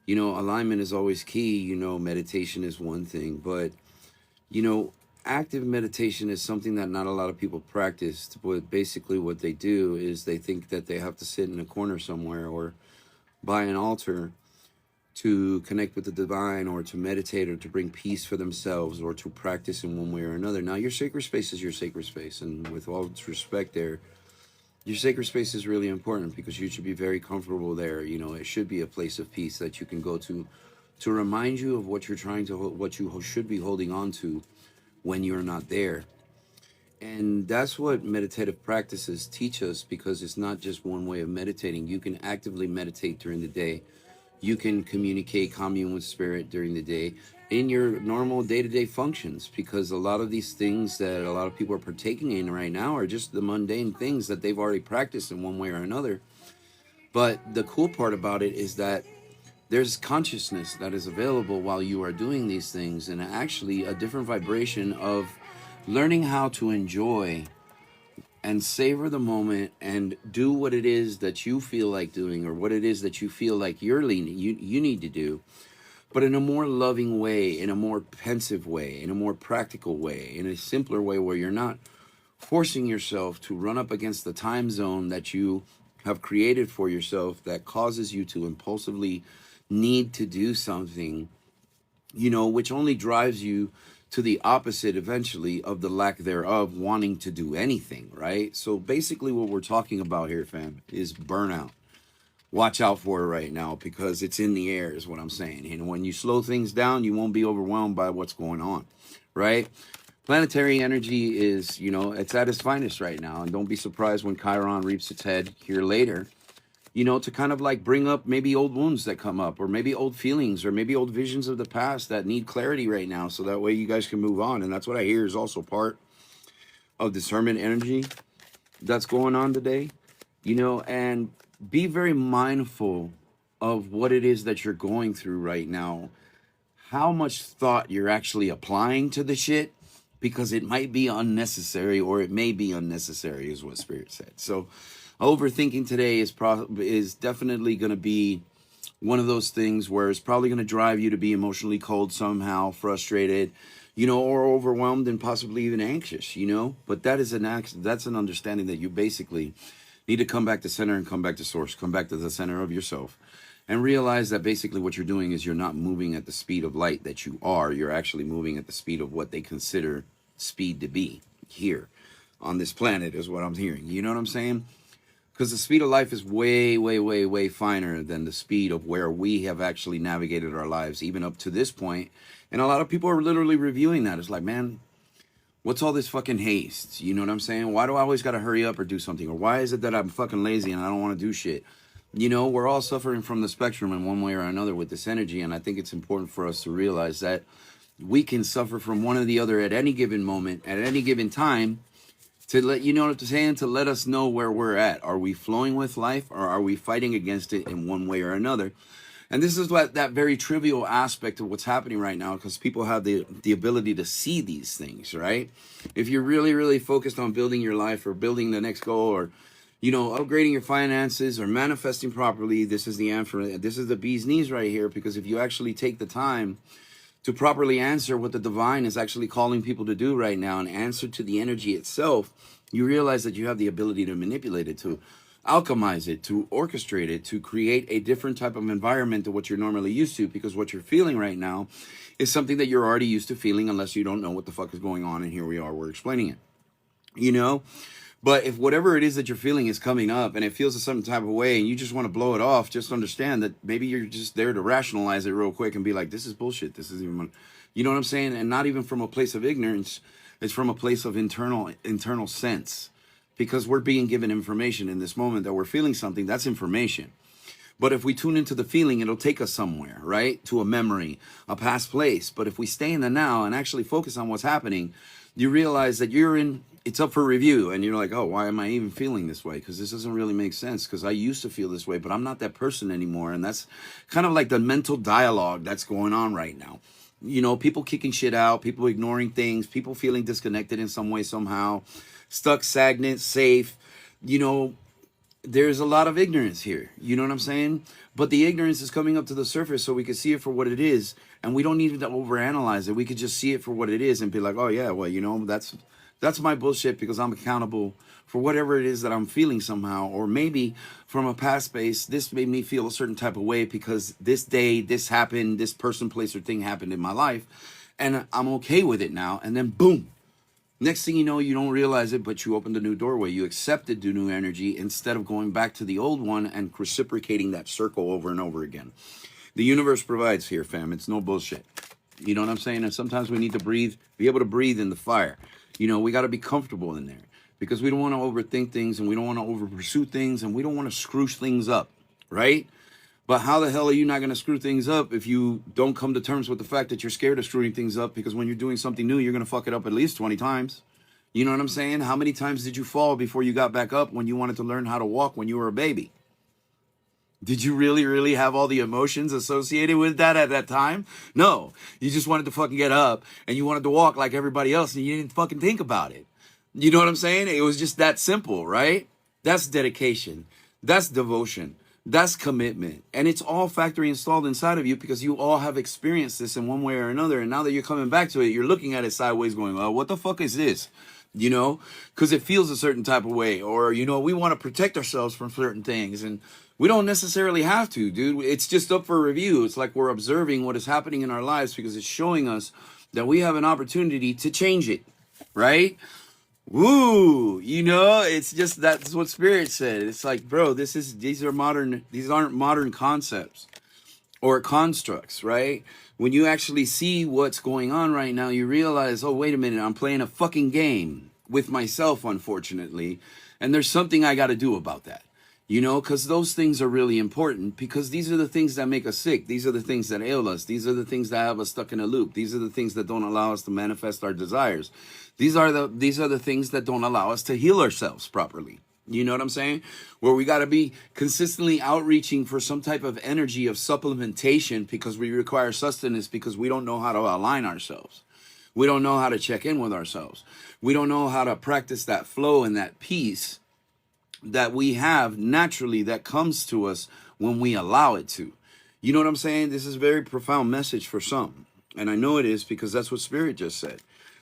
Alignment is always key. Meditation is one thing, but you know, active meditation is something that not a lot of people practice. But basically, what they do is they think that they have to sit in a corner somewhere or by an altar to connect with the divine or to meditate or to bring peace for themselves or to practice in one way or another. Now, your sacred space is your sacred space. And with all due respect there, your sacred space is really important because you should be very comfortable there. It should be a place of peace that you can go to remind you of what you're trying to, what you should be holding on to when you're not there. And that's what meditative practices teach us, because it's not just one way of meditating. You can actively meditate during the day. You can communicate, commune with spirit during the day in your normal day-to-day functions, because a lot of these things that a lot of people are partaking in right now are just the mundane things that they've already practiced in one way or another. But the cool part about it is that there's consciousness that is available while you are doing these things, and actually a different vibration of learning how to enjoy and savor the moment and do what it is that you feel like doing, or what it is that you feel like you need to do, but in a more loving way, in a more pensive way, in a more practical way, in a simpler way, where you're not forcing yourself to run up against the time zone that you have created for yourself that causes you to impulsively need to do something, which only drives you to the opposite eventually of the lack thereof wanting to do anything, right? So basically what we're talking about here, fam, is burnout. Watch out for it right now, because it's in the air is what I'm saying. And when you slow things down, you won't be overwhelmed by what's going on, right? Planetary energy is, it's at its finest right now. And don't be surprised when Chiron reaps its head here later, to kind of like bring up maybe old wounds that come up, or maybe old feelings, or maybe old visions of the past that need clarity right now. So that way you guys can move on. And that's what I hear is also part of discernment energy that's going on today, and be very mindful of what it is that you're going through right now, how much thought you're actually applying to the shit, because it might be unnecessary, or it may be unnecessary, is what Spirit said. So overthinking today is definitely going to be one of those things where it's probably going to drive you to be emotionally cold somehow, frustrated, or overwhelmed and possibly even anxious, but that's an understanding that you basically need to come back to center and come back to source, come back to the center of yourself, and realize that basically what you're doing is you're not moving at the speed of light that you are. You're actually moving at the speed of what they consider speed to be here on this planet, is what I'm hearing. You know what I'm saying? Because the speed of life is way, way, way, way finer than the speed of where we have actually navigated our lives, even up to this point. And a lot of people are literally reviewing that. It's like, man, what's all this fucking haste? You know what I'm saying? Why do I always got to hurry up or do something? Or why is it that I'm fucking lazy and I don't want to do shit? We're all suffering from the spectrum in one way or another with this energy. And I think it's important for us to realize that we can suffer from one or the other at any given moment, at any given time, to let you know what I'm saying, to let us know where we're at. Are we flowing with life, or are we fighting against it in one way or another? And this is that very trivial aspect of what's happening right now, because people have the ability to see these things, right? If you're really, really focused on building your life, or building the next goal, or upgrading your finances, or manifesting properly, this is the answer. This is the bee's knees right here, because if you actually take the time to properly answer what the divine is actually calling people to do right now, and answer to the energy itself, you realize that you have the ability to manipulate it, to alchemize it, to orchestrate it, to create a different type of environment to what you're normally used to, because what you're feeling right now is something that you're already used to feeling, unless you don't know what the fuck is going on, and here we are, we're explaining it, But if whatever it is that you're feeling is coming up and it feels a certain type of way and you just want to blow it off, just understand that maybe you're just there to rationalize it real quick and be like, this is bullshit. This is even, you know what I'm saying? And not even from a place of ignorance. It's from a place of internal sense, because we're being given information in this moment that we're feeling something. That's information. But if we tune into the feeling, it'll take us somewhere, right? To a memory, a past place. But if we stay in the now and actually focus on what's happening, you realize that it's up for review, and you're like, oh, why am I even feeling this way? Because this doesn't really make sense, because I used to feel this way, but I'm not that person anymore. And that's kind of like the mental dialogue that's going on right now. People kicking shit out, people ignoring things, people feeling disconnected in some way, somehow, stuck, stagnant, safe, there's a lot of ignorance here. You know what I'm saying? But the ignorance is coming up to the surface so we can see it for what it is. And we don't need to overanalyze it. We could just see it for what it is and be like, oh yeah, well, you know, that's my bullshit because I'm accountable for whatever it is that I'm feeling somehow. Or maybe from a past space, this made me feel a certain type of way because this day, this happened, this person, place, or thing happened in my life. And I'm okay with it now. And then boom. Next thing you know, you don't realize it, but you opened a new doorway. You accepted the new energy instead of going back to the old one and reciprocating that circle over and over again. The universe provides here, fam. It's no bullshit. You know what I'm saying? And sometimes we need to breathe, be able to breathe in the fire. You know, we got to be comfortable in there because we don't want to overthink things and we don't want to over pursue things and we don't want to screw things up, right? But how the hell are you not going to screw things up if you don't come to terms with the fact that you're scared of screwing things up? Because when you're doing something new, you're going to fuck it up at least 20 times. You know what I'm saying? How many times did you fall before you got back up when you wanted to learn how to walk when you were a baby? Did you really have all the emotions associated with that at that time? No. You just wanted to fucking get up and you wanted to walk like everybody else and you didn't fucking think about it. You know what I'm saying? It was just that simple, right? That's dedication. That's devotion. That's commitment. And it's all factory installed inside of you because you all have experienced this in one way or another. And now that you're coming back to it, you're looking at it sideways going, oh, what the fuck is this? You know, because it feels a certain type of way. Or, you know, we want to protect ourselves from certain things. And we don't necessarily have to, dude. It's just up for review. It's like we're observing what is happening in our lives because it's showing us that we have an opportunity to change it, right? Woo, you know, it's just that's what Spirit said. It's like, bro, these aren't modern concepts or constructs, right? When you actually see what's going on right now, you realize, oh, wait a minute, I'm playing a fucking game with myself, unfortunately, and there's something I got to do about that. You know, because those things are really important because these are the things that make us sick. These are the things that ail us. These are the things that have us stuck in a loop. These are the things that don't allow us to manifest our desires. These are the things that don't allow us to heal ourselves properly. You know what I'm saying? Where we got to be consistently outreaching for some type of energy of supplementation because we require sustenance because we don't know how to align ourselves. We don't know how to check in with ourselves. We don't know how to practice that flow and that peace that we have naturally that comes to us when we allow it to. You know what I'm saying? This is a very profound message for some. And I know it is because that's what Spirit just said.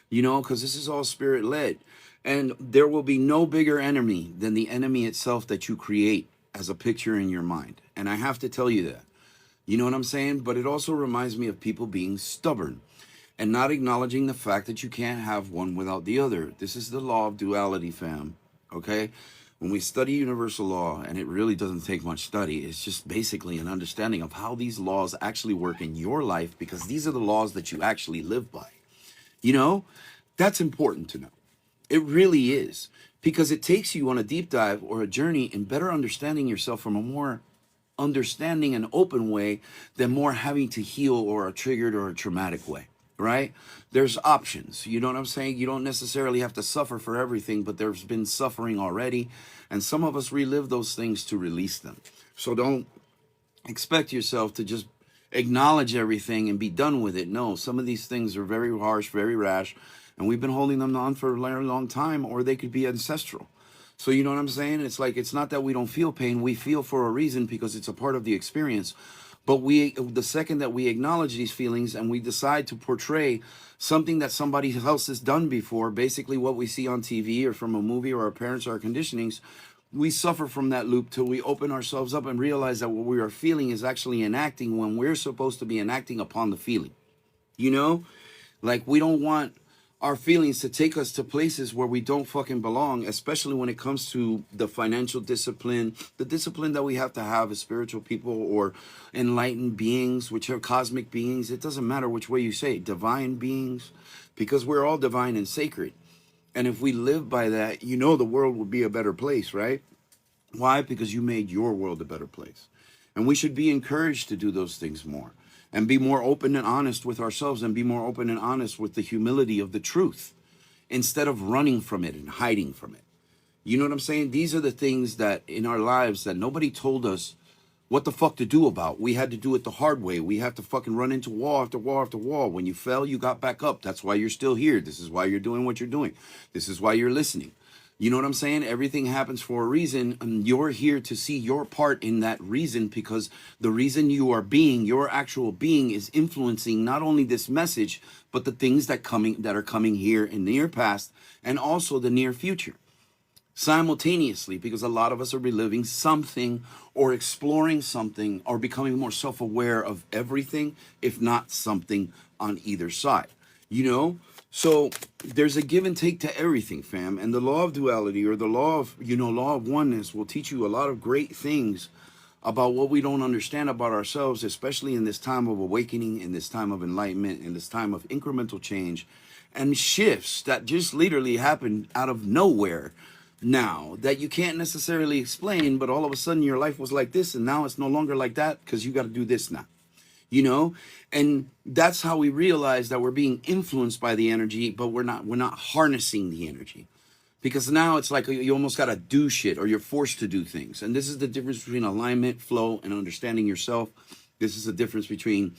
You know, because this is all Spirit led. And there will be no bigger enemy than the enemy itself that you create as a picture in your mind. And I have to tell you that. You know what I'm saying? But it also reminds me of people being stubborn and not acknowledging the fact that you can't have one without the other. This is the law of duality, fam. Okay? When we study universal law, and it really doesn't take much study, it's just basically an understanding of how these laws actually work in your life because these are the laws that you actually live by. You know, that's important to know. It really is because it takes you on a deep dive or a journey in better understanding yourself from a more understanding and open way than more having to heal or a triggered or a traumatic way. Right? There's options. You know what I'm saying? You don't necessarily have to suffer for everything, but there's been suffering already. And some of us relive those things to release them. So don't expect yourself to just acknowledge everything and be done with it. No, some of these things are very harsh, very rash, and we've been holding them on for a very long time, or they could be ancestral. So you know what I'm saying? It's like, it's not that we don't feel pain. We feel for a reason because it's a part of the experience. But the second that we acknowledge these feelings and we decide to portray something that somebody else has done before, basically what we see on TV or from a movie or our parents or our conditionings, we suffer from that loop till we open ourselves up and realize that what we are feeling is actually enacting when we're supposed to be enacting upon the feeling. You know, like we don't want our feelings to take us to places where we don't fucking belong, especially when it comes to the financial discipline, the discipline that we have to have as spiritual people or enlightened beings, which are cosmic beings. It doesn't matter which way you say it, divine beings, because we're all divine and sacred. And if we live by that, you know the world will be a better place, right? Why? Because you made your world a better place. And we should be encouraged to do those things more. And be more open and honest with ourselves and be more open and honest with the humility of the truth instead of running from it and hiding from it. You know what I'm saying? These are the things that in our lives that nobody told us what the fuck to do about. We had to do it the hard way. We have to fucking run into wall after wall after wall. When you fell, you got back up. That's why you're still here. This is why you're doing what you're doing. This is why you're listening. You know what I'm saying? Everything happens for a reason, and you're here to see your part in that reason, because the reason you are being, your actual being, is influencing not only this message, but the things that are coming here in the near past and also the near future simultaneously, because a lot of us are reliving something or exploring something or becoming more self-aware of everything, if not something on either side, you know. So there's a give and take to everything, fam, and the law of duality, or the law of, law of oneness, will teach you a lot of great things about what we don't understand about ourselves, especially in this time of awakening, in this time of enlightenment, in this time of incremental change and shifts that just literally happened out of nowhere now, that you can't necessarily explain, but all of a sudden your life was like this and now it's no longer like that because you got to do this now, and that's how we realize that we're being influenced by the energy, but we're not harnessing the energy, because now it's like you almost got to do shit, or you're forced to do things. And this is the difference between alignment, flow, and understanding yourself. This is the difference between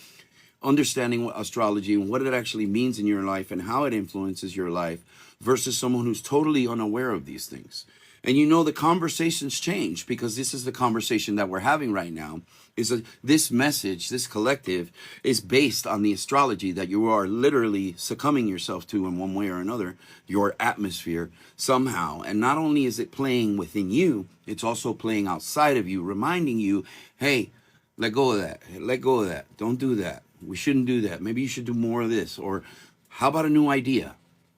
understanding what astrology and what it actually means in your life and how it influences your life, versus someone who's totally unaware of these things. And the conversations change, because this is the conversation that we're having right now. This message, this collective, is based on the astrology that you are literally succumbing yourself to in one way or another, your atmosphere somehow. And not only is it playing within you, it's also playing outside of you, reminding you, hey, let go of that. Let go of that. Don't do that. We shouldn't do that. Maybe you should do more of this. Or how about a new idea?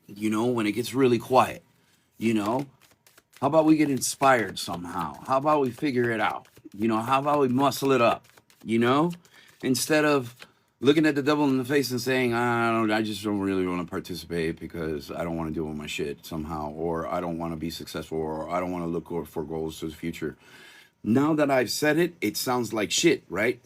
When it gets really quiet, how about we get inspired somehow? How about we figure it out? How about we muscle it up? Instead of looking at the devil in the face and saying, I just don't really want to participate because I don't want to deal with my shit somehow, or I don't want to be successful, or I don't want to look for goals to the future. Now that I've said it, it sounds like shit, right?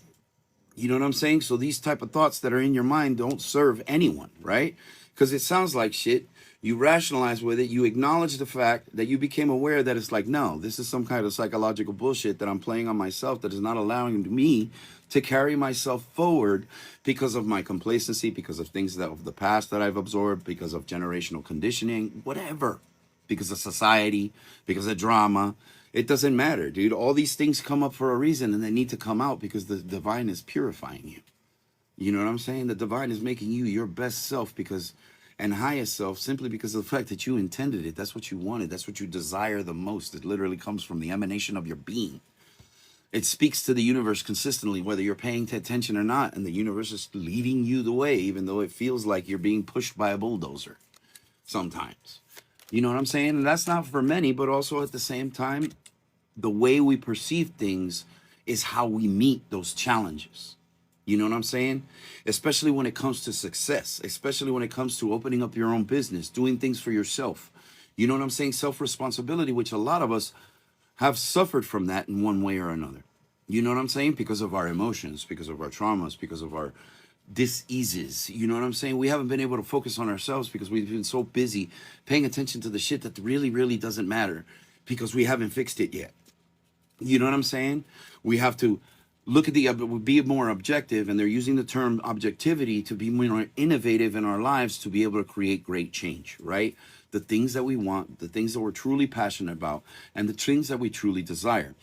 You know what I'm saying? So these type of thoughts that are in your mind don't serve anyone, right? Because it sounds like shit. You rationalize with it. You acknowledge the fact that you became aware that it's like, no, this is some kind of psychological bullshit that I'm playing on myself that is not allowing me to carry myself forward, because of my complacency, because of things of the past that I've absorbed, because of generational conditioning, whatever, because of society, because of drama. It doesn't matter, dude. All these things come up for a reason, and they need to come out because the divine is purifying you. You know what I'm saying? The divine is making you your best self, and highest self, simply because of the fact that you intended it. That's what you wanted. That's what you desire the most. It literally comes from the emanation of your being. It speaks to the universe consistently, whether you're paying attention or not. And the universe is leading you the way, even though it feels like you're being pushed by a bulldozer sometimes. You know what I'm saying? And that's not for many, but also at the same time, the way we perceive things is how we meet those challenges. You know what I'm saying? Especially when it comes to success, especially when it comes to opening up your own business, doing things for yourself. You know what I'm saying? Self-responsibility, which a lot of us have suffered from that in one way or another. You know what I'm saying? Because of our emotions, because of our traumas, because of our diseases. You know what I'm saying? We haven't been able to focus on ourselves because we've been so busy paying attention to the shit that really, really doesn't matter, because we haven't fixed it yet. You know what I'm saying? We have to look at be more objective, and they're using the term objectivity to be more innovative in our lives, to be able to create great change, right? The things that we want, the things that we're truly passionate about, and the things that we truly desire.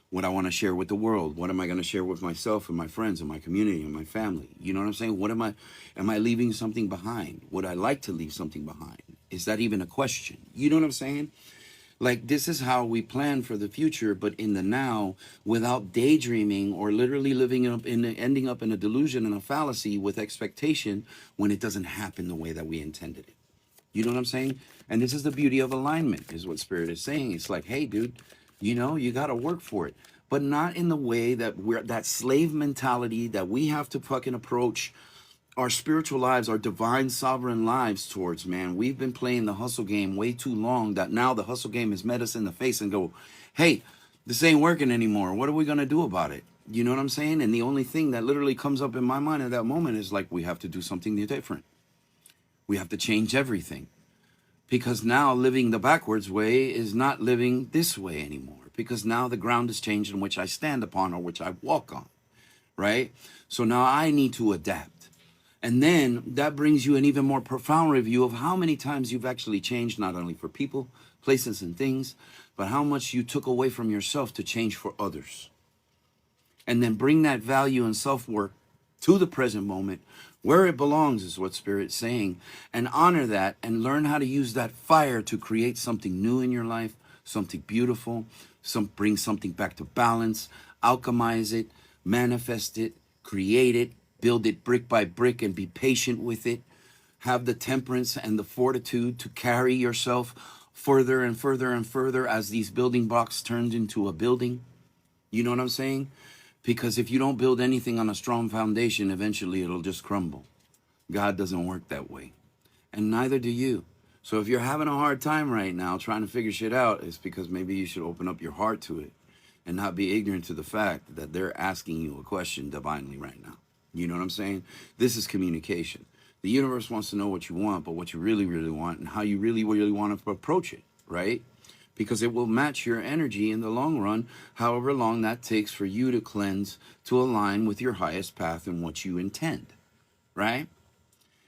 What I want to share with the world, what am I going to share with myself and my friends and my community and my family? You know what I'm saying? Am I leaving something behind? Would I like to leave something behind? Is that even a question? You know what I'm saying? Like, this is how we plan for the future, but in the now, without daydreaming or literally ending up in a delusion and a fallacy with expectation when it doesn't happen the way that we intended it. You know what I'm saying? And this is the beauty of alignment, is what Spirit is saying. It's like, hey, dude, you got to work for it, but not in the way that that slave mentality that we have to fucking approach our spiritual lives, our divine sovereign lives towards, man. We've been playing the hustle game way too long, that now the hustle game has met us in the face and go, hey, this ain't working anymore. What are we going to do about it? You know what I'm saying? And the only thing that literally comes up in my mind at that moment is like, we have to do something different. We have to change everything, because now living the backwards way is not living this way anymore, because now the ground has changed in which I stand upon, or which I walk on, right? So now I need to adapt. And then that brings you an even more profound review of how many times you've actually changed, not only for people, places, and things, but how much you took away from yourself to change for others. And then bring that value and self-worth to the present moment where it belongs, is what Spirit's saying, and honor that and learn how to use that fire to create something new in your life, something beautiful, bring something back to balance, alchemize it, manifest it, create it, build it brick by brick, and be patient with it. Have the temperance and the fortitude to carry yourself further and further and further as these building blocks turned into a building. You know what I'm saying? Because if you don't build anything on a strong foundation, eventually it'll just crumble. God doesn't work that way. And neither do you. So if you're having a hard time right now trying to figure shit out, it's because maybe you should open up your heart to it and not be ignorant to the fact that they're asking you a question divinely right now. You know what I'm saying? This is communication. The universe wants to know what you want, but what you really, really want and how you really, really want to approach it, right? Because it will match your energy in the long run, however long that takes for you to cleanse, to align with your highest path and what you intend, right?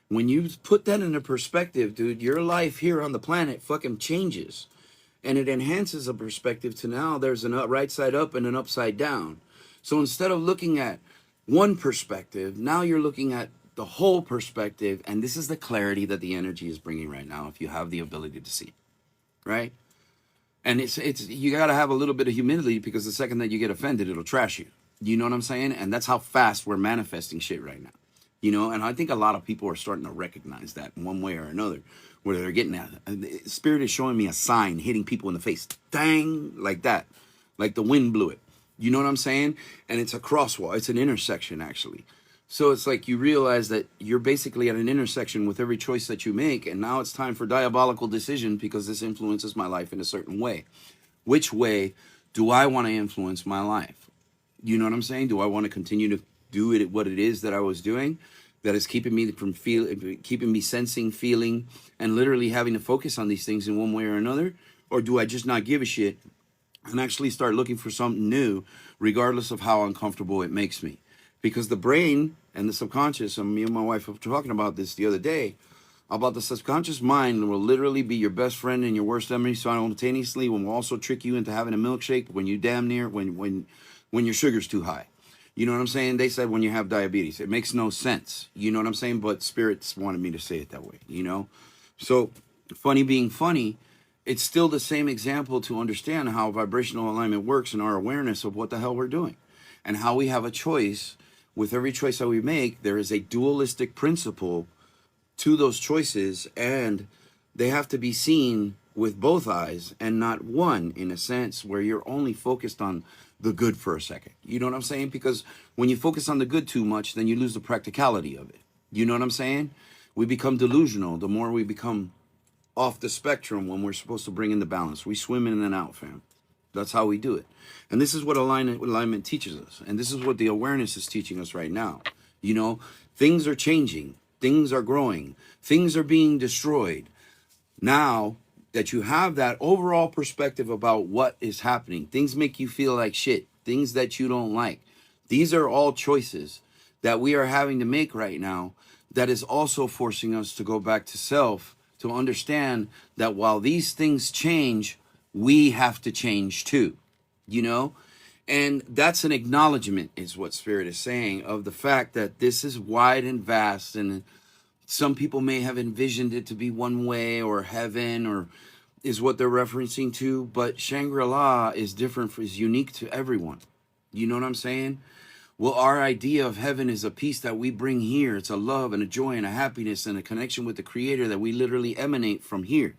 When you put that into perspective, dude, your life here on the planet fucking changes. And it enhances a perspective to now there's a right side up and an upside down. So instead of looking at one perspective, now you're looking at the whole perspective. And this is the clarity that the energy is bringing right now, if you have the ability to see, right? And it's you got to have a little bit of humility, because the second that you get offended, it'll trash you. You know what I'm saying? And that's how fast we're manifesting shit right now. You know, and I think a lot of people are starting to recognize that in one way or another, where they're getting at. Spirit is showing me a sign hitting people in the face. Dang, like that. Like the wind blew it. You know what I'm saying? And it's a crosswalk. It's an intersection, actually. So it's like you realize that you're basically at an intersection with every choice that you make. And now it's time for diabolical decision, because this influences my life in a certain way. Which way do I want to influence my life? You know what I'm saying? Do I want to continue to do it what it is that I was doing, that is keeping me from keeping me sensing, feeling, and literally having to focus on these things in one way or another? Or do I just not give a shit and actually start looking for something new, regardless of how uncomfortable it makes me? Because the brain and the subconscious, and me and my wife were talking about this the other day, about the subconscious mind will literally be your best friend and your worst enemy simultaneously, and will also trick you into having a milkshake when you damn near, when your sugar's too high. You know what I'm saying? They said when you have diabetes. It makes no sense. You know what I'm saying? But spirits wanted me to say it that way, you know? So, funny being funny, it's still the same example to understand how vibrational alignment works and our awareness of what the hell we're doing. And how we have a choice. With every choice that we make, there is a dualistic principle to those choices, and they have to be seen with both eyes and not one, in a sense, where you're only focused on the good for a second. You know what I'm saying? Because when you focus on the good too much, then you lose the practicality of it. You know what I'm saying? We become delusional the more we become off the spectrum when we're supposed to bring in the balance. We swim in and out, fam. That's how we do it. And this is what alignment teaches us. And this is what the awareness is teaching us right now. You know, things are changing. Things are growing. Things are being destroyed. Now that you have that overall perspective about what is happening, things make you feel like shit, things that you don't like. These are all choices that we are having to make right now, that is also forcing us to go back to self, to understand that while these things change, we have to change too, you know? And that's an acknowledgement, is what Spirit is saying, of the fact that this is wide and vast, and some people may have envisioned it to be one way, or heaven, or is what they're referencing to, but Shangri-La is different, is unique to everyone. You know what I'm saying? Well, our idea of heaven is a peace that we bring here. It's a love and a joy and a happiness and a connection with the Creator that we literally emanate from here,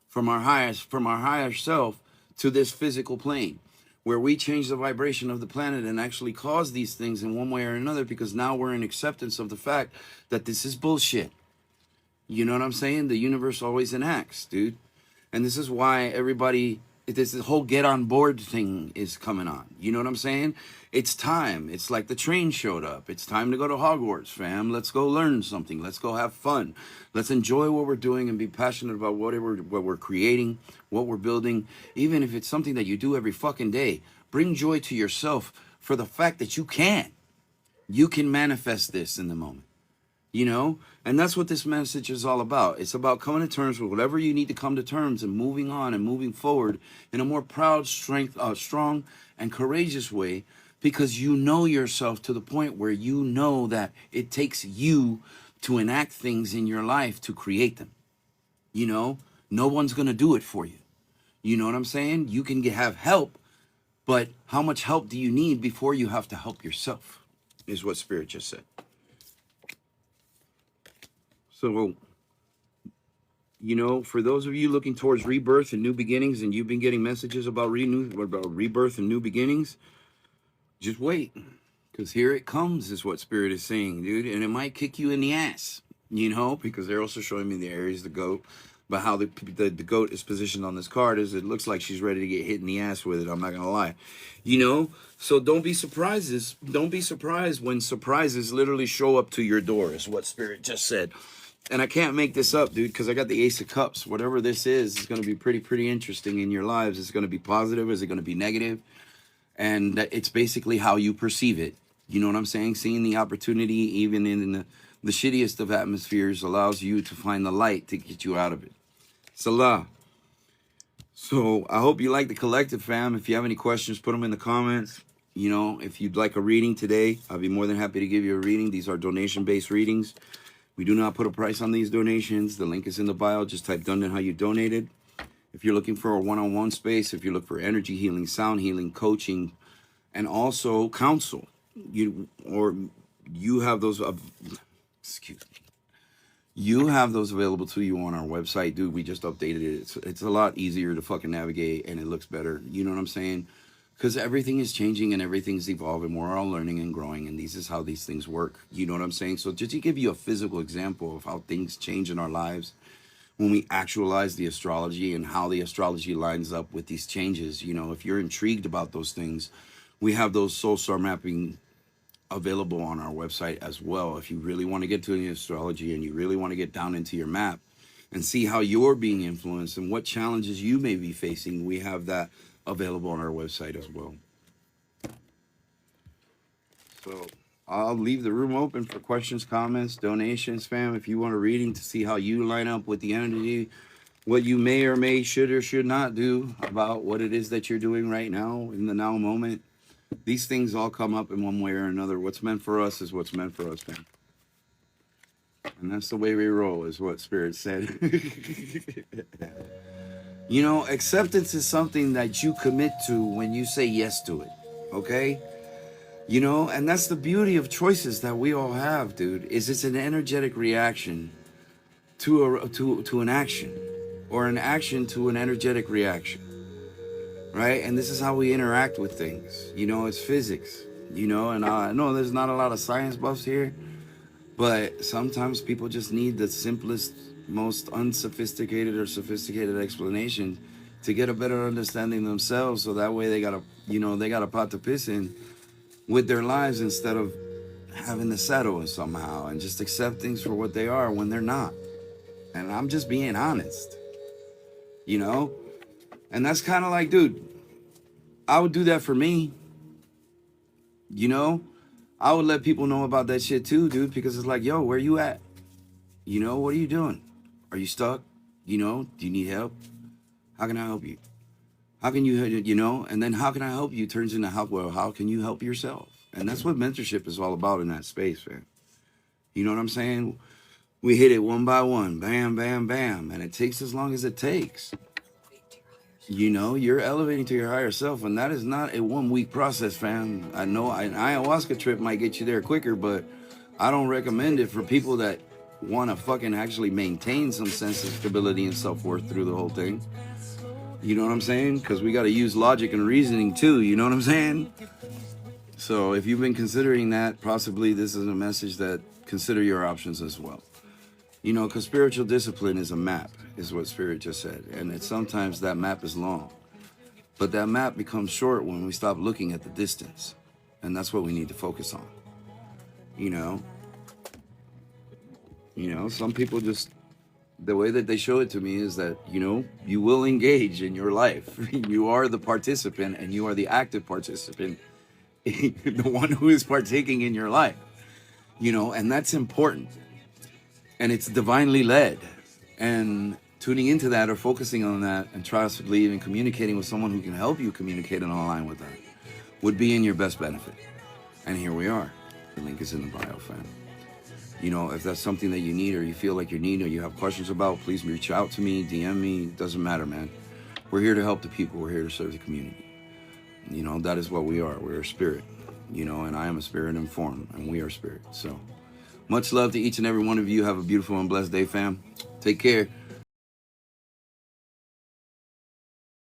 from our higher self to this physical plane, where we change the vibration of the planet and actually cause these things in one way or another, because now we're in acceptance of the fact that this is bullshit. You know what I'm saying? The universe always enacts, dude. And this is why everybody, this whole get on board thing is coming on. You know what I'm saying? It's time. It's like the train showed up. It's time to go to Hogwarts, fam. Let's go learn something. Let's go have fun. Let's enjoy what we're doing and be passionate about what we're creating, what we're building. Even if it's something that you do every fucking day, bring joy to yourself for the fact that you can. You can manifest this in the moment. you know? And that's what this message is all about. It's about coming to terms with whatever you need to come to terms and moving on and moving forward in a more proud, strong, and courageous way, because you know yourself to the point where you know that it takes you to enact things in your life to create them. You know, no one's going to do it for you. You know what I'm saying? You can have help, but how much help do you need before you have to help yourself, is what Spirit just said. So, you know, for those of you looking towards rebirth and new beginnings, and you've been getting messages about rebirth and new beginnings, just wait, because here it comes, is what Spirit is saying, dude. And it might kick you in the ass, you know, because they're also showing me the areas to go. But how the goat is positioned on this card is, it looks like she's ready to get hit in the ass with it. I'm not gonna lie, you know. So don't be surprised. Don't be surprised when surprises literally show up to your door, is what Spirit just said. And I can't make this up, dude, because I got the Ace of Cups. Whatever this is going to be pretty interesting in your lives. It's going to be positive. Is it going to be negative? And it's basically how you perceive it. You know what I'm saying? Seeing the opportunity, even in the shittiest of atmospheres, allows you to find the light to get you out of it. Salah. So I hope you like the collective, fam. If you have any questions, put them in the comments. You know, if you'd like a reading today, I'll be more than happy to give you a reading. These are donation-based readings. We do not put a price on these donations. The link is in the bio. Just type done and how you donated. If you're looking for a one-on-one space, if you look for energy healing, sound healing, coaching, and also counsel, you have those, you have those available to you on our website, dude. We just updated it. It's a lot easier to fucking navigate, and it looks better. You know what I'm saying? Because everything is changing and everything's evolving. We're all learning and growing, and this is how these things work. You know what I'm saying? So just to give you a physical example of how things change in our lives when we actualize the astrology and how the astrology lines up with these changes. You know, if you're intrigued about those things, we have those soul star mapping available on our website as well. If you really want to get to the astrology and you really want to get down into your map and see how you're being influenced and what challenges you may be facing, we have that available on our website as well. So I'll leave the room open for questions, comments, donations, fam. If you want a reading to see how you line up with the energy, what you may or should or should not do about what it is that you're doing right now in the now moment. These things all come up in one way or another. What's meant for us is what's meant for us, fam. And that's the way we roll, is what Spirit said. You know, acceptance is something that you commit to when you say yes to it, okay? You know, and that's the beauty of choices that we all have, dude, is it's an energetic reaction to an action, or an action to an energetic reaction, right? And this is how we interact with things. You know, it's physics, you know, and I know there's not a lot of science buffs here, but sometimes people just need the simplest, most unsophisticated or sophisticated explanation to get a better understanding themselves, so that way they got a pot to piss in with their lives, instead of having to settle somehow and just accept things for what they are when they're not. And I'm just being honest, you know? And that's kind of like, dude, I would do that for me, you know? I would let people know about that shit too, dude, because it's like, yo, where you at? You know, what are you doing? Are you stuck? You know, do you need help? How can I help you? How can you know? And then how can I help you turns into how can you help yourself? And that's what mentorship is all about in that space, man. You know what I'm saying? We hit it one by one, bam, bam, bam. And it takes as long as it takes. You know, you're elevating to your higher self, and that is not a 1 week process, fam. I know an ayahuasca trip might get you there quicker, but I don't recommend it for people that want to fucking actually maintain some sense of stability and self-worth through the whole thing. You know what I'm saying? Because we got to use logic and reasoning too, you know what I'm saying? So if you've been considering that, possibly this is a message that consider your options as well. You know, because spiritual discipline is a map, is what Spirit just said. And it's sometimes that map is long. But that map becomes short when we stop looking at the distance. And that's what we need to focus on. You know, some people just, the way that they show it to me is that, you know, you will engage in your life. You are the participant, and you are the active participant, the one who is partaking in your life. You know, and that's important. and it's divinely led. And tuning into that or focusing on that and trust, believe, and communicating with someone who can help you communicate and align with that would be in your best benefit. And here we are. The link is in the bio, fam. You know, if that's something that you need or you feel like you need or you have questions about, please reach out to me, DM me. It doesn't matter, man. We're here to help the people. We're here to serve the community. You know, that is what we are. We're a spirit, you know, and I am a spirit in form, and we are spirit. So much love to each and every one of you. Have a beautiful and blessed day, fam. Take care.